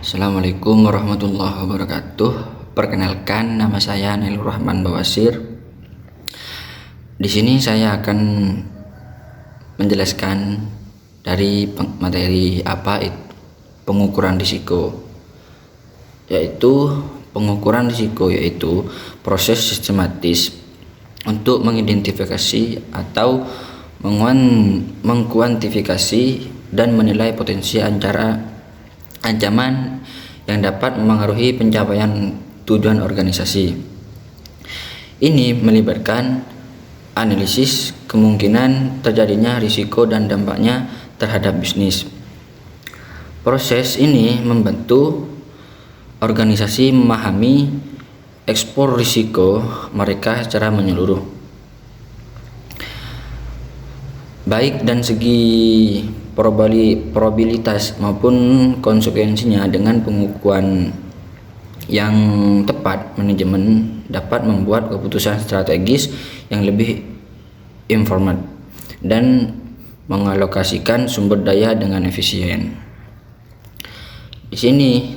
Assalamualaikum warahmatullahi wabarakatuh. Perkenalkan, nama saya Nailur Rahman Bawasir. Di sini saya akan menjelaskan dari materi apa itu pengukuran risiko. Pengukuran risiko yaitu proses sistematis untuk mengidentifikasi atau mengkuantifikasi dan menilai potensi ancaman yang dapat mempengaruhi pencapaian tujuan organisasi. Ini melibatkan analisis kemungkinan terjadinya risiko dan dampaknya terhadap bisnis. Proses ini membantu organisasi memahami ekspor risiko mereka secara menyeluruh, baik dan segi probabilitas maupun konsekuensinya. Dengan pengukuran yang tepat, manajemen dapat membuat keputusan strategis yang lebih informat dan mengalokasikan sumber daya dengan efisien. Di sini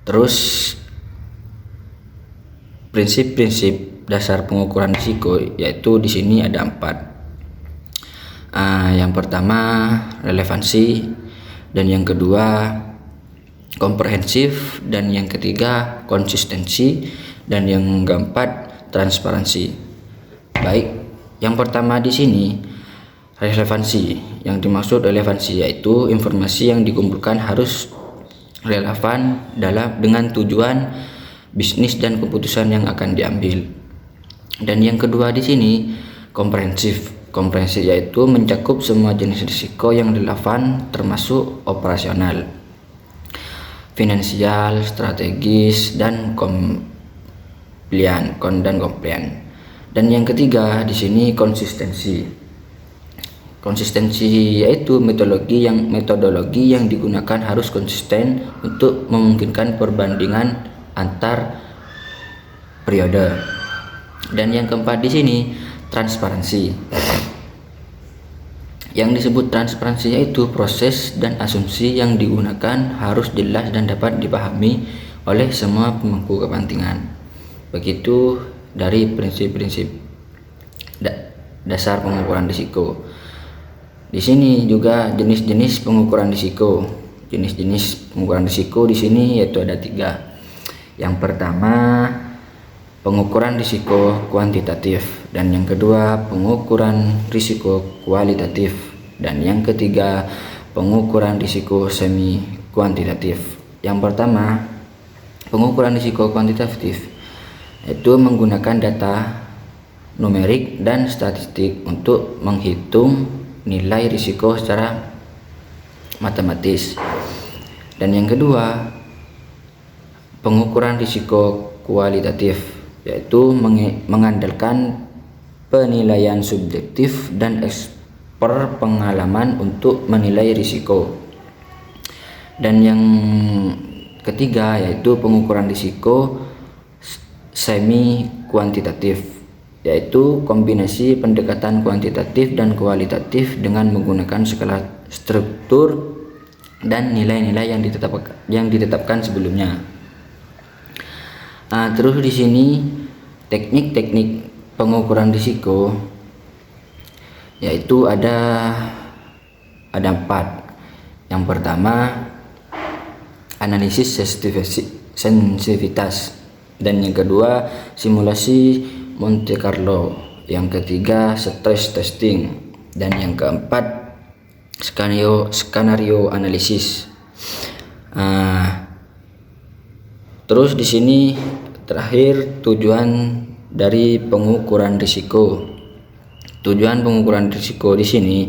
terus prinsip-prinsip dasar pengukuran risiko, yaitu di sini ada 4. Yang pertama relevansi, dan yang kedua komprehensif, dan yang ketiga konsistensi, dan yang keempat transparansi. Baik, yang pertama di sini relevansi. Yang dimaksud relevansi yaitu informasi yang dikumpulkan harus relevan dengan tujuan bisnis dan keputusan yang akan diambil. Dan yang kedua di sini komprehensif. Komprehensif yaitu mencakup semua jenis risiko yang relevan, termasuk operasional, finansial, strategis, dan komplian. Dan yang ketiga di sini konsistensi. Konsistensi yaitu metodologi yang digunakan harus konsisten untuk memungkinkan perbandingan antar periode. Dan yang keempat di sini transparansi. Yang disebut transparansi yaitu proses dan asumsi yang digunakan harus jelas dan dapat dipahami oleh semua pemangku kepentingan. Begitu dari prinsip-prinsip dasar pengukuran risiko. Di sini juga jenis-jenis pengukuran risiko. Jenis-jenis pengukuran risiko di sini yaitu ada 3. Yang pertama pengukuran risiko kuantitatif, dan yang kedua pengukuran risiko kualitatif, dan yang ketiga pengukuran risiko semi kuantitatif. Yang pertama pengukuran risiko kuantitatif yaitu menggunakan data numerik dan statistik untuk menghitung nilai risiko secara matematis. Dan yang kedua pengukuran risiko kualitatif yaitu mengandalkan penilaian subjektif dan ekspert pengalaman untuk menilai risiko. Dan yang ketiga yaitu pengukuran risiko semi kuantitatif, yaitu kombinasi pendekatan kuantitatif dan kualitatif dengan menggunakan skala struktur dan nilai-nilai yang ditetapkan sebelumnya. Terus di sini teknik-teknik pengukuran risiko yaitu ada 4. Yang pertama analisis sensitivitas, dan yang kedua simulasi Monte Carlo, yang ketiga stress testing, dan yang keempat skenario analisis. Terus di sini terakhir tujuan dari pengukuran risiko. Tujuan pengukuran risiko di sini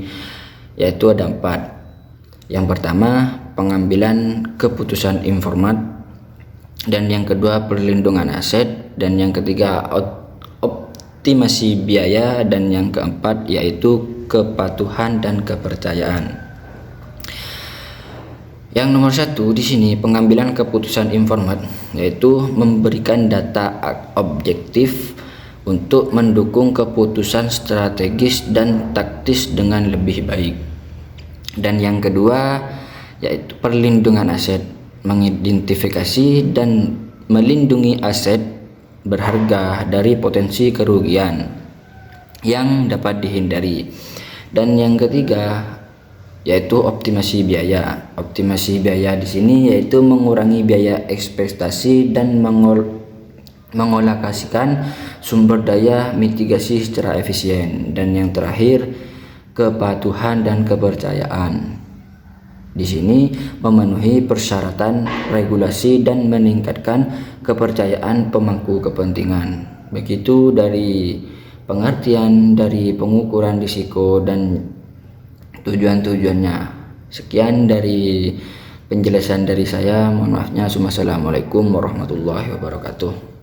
yaitu ada 4. Yang pertama pengambilan keputusan informat, dan yang kedua perlindungan aset, dan yang ketiga optimasi biaya, dan yang keempat yaitu kepatuhan dan kepercayaan. Yang nomor 1 di sini pengambilan keputusan informat, yaitu memberikan data objektif untuk mendukung keputusan strategis dan taktis dengan lebih baik. Dan yang kedua yaitu perlindungan aset, mengidentifikasi dan melindungi aset berharga dari potensi kerugian yang dapat dihindari. Dan yang ketiga yaitu optimasi biaya. Optimasi biaya di sini yaitu mengurangi biaya ekspektasi dan mengolokasikan sumber daya mitigasi secara efisien. Dan yang terakhir, kepatuhan dan kepercayaan. Di sini memenuhi persyaratan regulasi dan meningkatkan kepercayaan pemangku kepentingan. Begitu dari pengertian dari pengukuran risiko dan tujuan-tujuannya. Sekian dari penjelasan dari saya. Mohon maafnya. Assalamualaikum warahmatullahi wabarakatuh.